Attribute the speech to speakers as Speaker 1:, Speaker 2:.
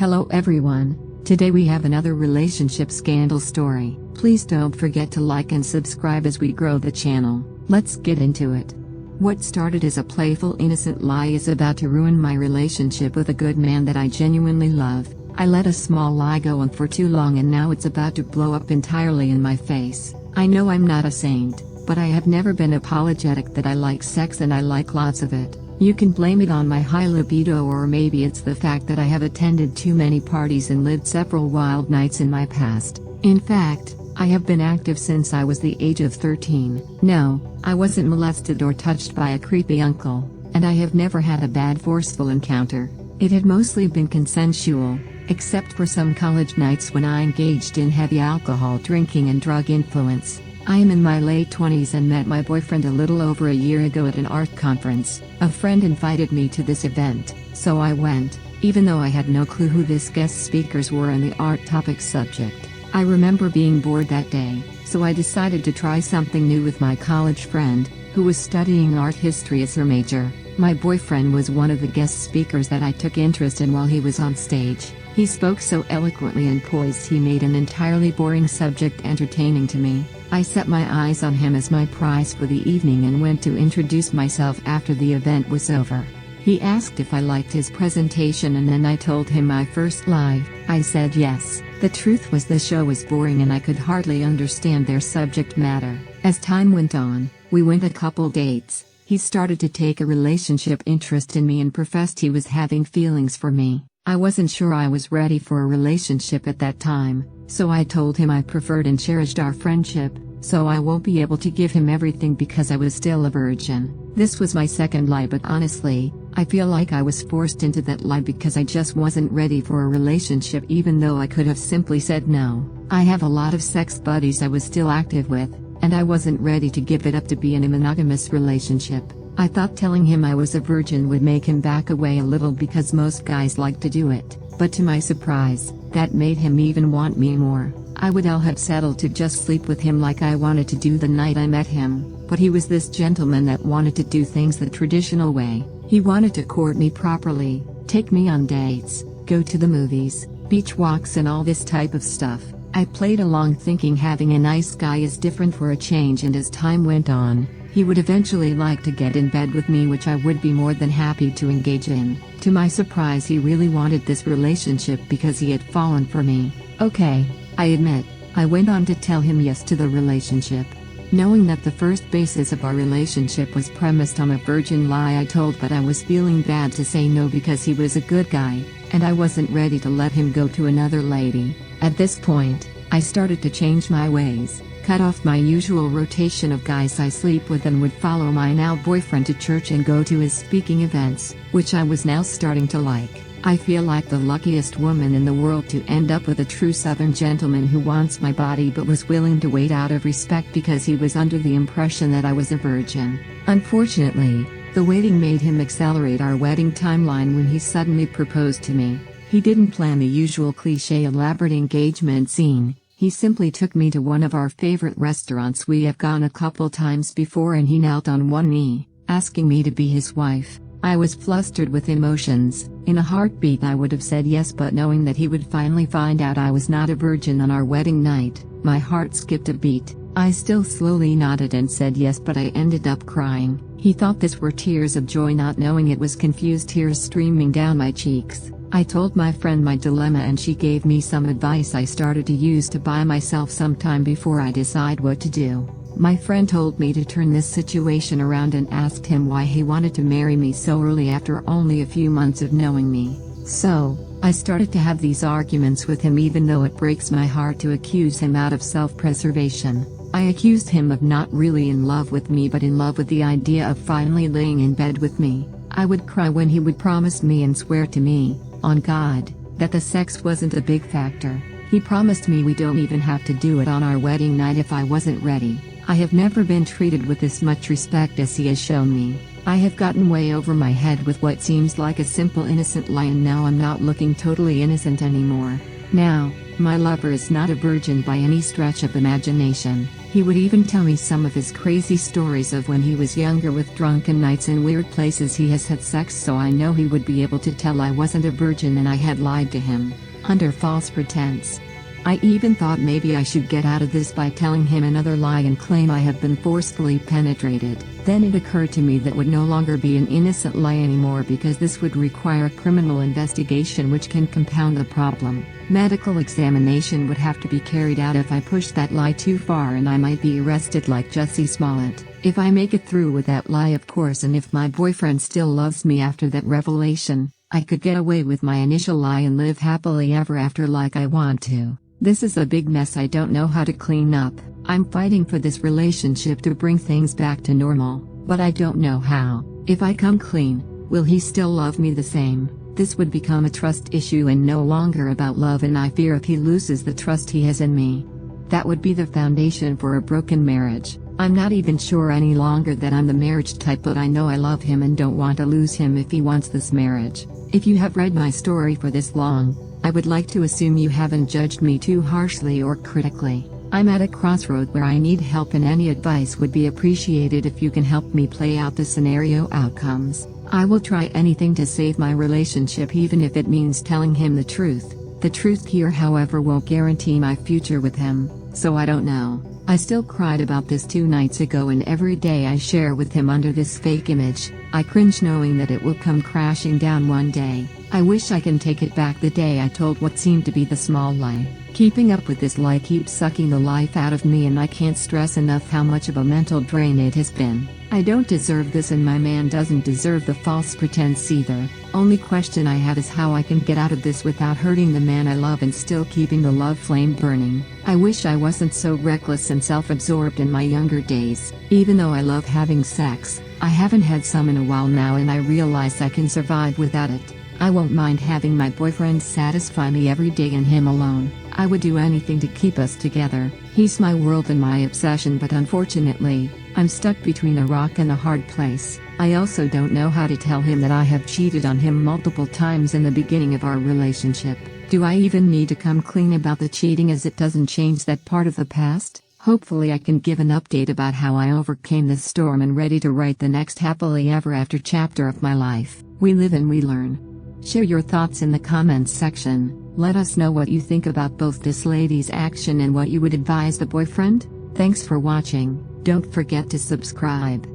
Speaker 1: Hello everyone, today we have another relationship scandal story. Please don't forget to like and subscribe as we grow the channel. Let's get into it. What started as a playful innocent lie is about to ruin my relationship with a good man that I genuinely love. I let a small lie go on for too long and now it's about to blow up entirely in my face. I know I'm not a saint, but I have never been apologetic that I like sex and I like lots of it. You can blame it on my high libido, or maybe it's the fact that I have attended too many parties and lived several wild nights in my past. In fact, I have been active since I was the age of 13. No, I wasn't molested or touched by a creepy uncle, and I have never had a bad forceful encounter. It had mostly been consensual, except for some college nights when I engaged in heavy alcohol drinking and drug influence. I am in my late 20s and met my boyfriend a little over a year ago at an art conference. A friend invited me to this event, so I went, even though I had no clue who these guest speakers were and the art topic subject. I remember being bored that day, so I decided to try something new with my college friend, who was studying art history as her major. My boyfriend was one of the guest speakers that I took interest in while he was on stage. He spoke so eloquently and poised he made an entirely boring subject entertaining to me. I set my eyes on him as my prize for the evening and went to introduce myself after the event was over. He asked if I liked his presentation and then I told him my first lie. I said yes. The truth was the show was boring and I could hardly understand their subject matter. As time went on, we went a couple dates. He started to take a relationship interest in me and professed he was having feelings for me. I wasn't sure I was ready for a relationship at that time, so I told him I preferred and cherished our friendship, so I won't be able to give him everything because I was still a virgin. This was my second lie, but honestly, I feel like I was forced into that lie because I just wasn't ready for a relationship, even though I could have simply said no. I have a lot of sex buddies I was still active with, and I wasn't ready to give it up to be in a monogamous relationship. I thought telling him I was a virgin would make him back away a little because most guys like to do it, but to my surprise, that made him even want me more. I would all have settled to just sleep with him like I wanted to do the night I met him, but he was this gentleman that wanted to do things the traditional way. He wanted to court me properly, take me on dates, go to the movies, beach walks and all this type of stuff. I played along thinking having a nice guy is different for a change, and as time went on, he would eventually like to get in bed with me, which I would be more than happy to engage in. To my surprise, he really wanted this relationship because he had fallen for me. Okay, I admit, I went on to tell him yes to the relationship. Knowing that the first basis of our relationship was premised on a virgin lie I told, but I was feeling bad to say no because he was a good guy, and I wasn't ready to let him go to another lady. At this point, I started to change my ways, cut off my usual rotation of guys I sleep with, and would follow my now boyfriend to church and go to his speaking events, which I was now starting to like. I feel like the luckiest woman in the world to end up with a true Southern gentleman who wants my body but was willing to wait out of respect because he was under the impression that I was a virgin. Unfortunately, the waiting made him accelerate our wedding timeline when he suddenly proposed to me. He didn't plan the usual cliché elaborate engagement scene. He simply took me to one of our favorite restaurants we have gone a couple times before, and he knelt on one knee, asking me to be his wife. I was flustered with emotions. In a heartbeat I would have said yes, but knowing that he would finally find out I was not a virgin on our wedding night, my heart skipped a beat. I still slowly nodded and said yes, but I ended up crying. He thought this were tears of joy, not knowing it was confused tears streaming down my cheeks. I told my friend my dilemma and she gave me some advice I started to use to buy myself some time before I decide what to do. My friend told me to turn this situation around and asked him why he wanted to marry me so early after only a few months of knowing me. So, I started to have these arguments with him, even though it breaks my heart to accuse him out of self-preservation. I accused him of not really in love with me but in love with the idea of finally laying in bed with me. I would cry when he would promise me and swear to me, on God, that the sex wasn't a big factor. He promised me we don't even have to do it on our wedding night if I wasn't ready. I have never been treated with this much respect as he has shown me. I have gotten way over my head with what seems like a simple innocent lie, and now I'm not looking totally innocent anymore. Now, my lover is not a virgin by any stretch of imagination. He would even tell me some of his crazy stories of when he was younger with drunken nights in weird places he has had sex, so I know he would be able to tell I wasn't a virgin and I had lied to him, under false pretense. I even thought maybe I should get out of this by telling him another lie and claim I have been forcefully penetrated. Then it occurred to me that would no longer be an innocent lie anymore, because this would require a criminal investigation, which can compound the problem. Medical examination would have to be carried out if I pushed that lie too far, and I might be arrested like Jussie Smollett. If I make it through with that lie, of course, and if my boyfriend still loves me after that revelation, I could get away with my initial lie and live happily ever after like I want to. This is a big mess I don't know how to clean up. I'm fighting for this relationship to bring things back to normal, but I don't know how. If I come clean, will he still love me the same? This would become a trust issue and no longer about love, and I fear if he loses the trust he has in me, that would be the foundation for a broken marriage. I'm not even sure any longer that I'm the marriage type, but I know I love him and don't want to lose him if he wants this marriage. If you have read my story for this long, I would like to assume you haven't judged me too harshly or critically. I'm at a crossroad where I need help, and any advice would be appreciated if you can help me play out the scenario outcomes. I will try anything to save my relationship, even if it means telling him the truth. The truth here, however, won't guarantee my future with him, so I don't know. I still cried about this 2 nights ago, and every day I share with him under this fake image, I cringe knowing that it will come crashing down one day. I wish I can take it back, the day I told what seemed to be the small lie. Keeping up with this lie keeps sucking the life out of me, and I can't stress enough how much of a mental drain it has been. I don't deserve this, and my man doesn't deserve the false pretense either. Only question I have is how I can get out of this without hurting the man I love and still keeping the love flame burning. I wish I wasn't so reckless and self-absorbed in my younger days. Even though I love having sex, I haven't had some in a while now, and I realize I can survive without it. I won't mind having my boyfriend satisfy me every day and him alone. I would do anything to keep us together. He's my world and my obsession, but unfortunately, I'm stuck between a rock and a hard place. I also don't know how to tell him that I have cheated on him multiple times in the beginning of our relationship. Do I even need to come clean about the cheating, as it doesn't change that part of the past? Hopefully I can give an update about how I overcame this storm and ready to write the next happily ever after chapter of my life. We live and we learn. Share your thoughts in the comments section. Let us know what you think about both this lady's action and what you would advise the boyfriend. Thanks for watching. Don't forget to subscribe.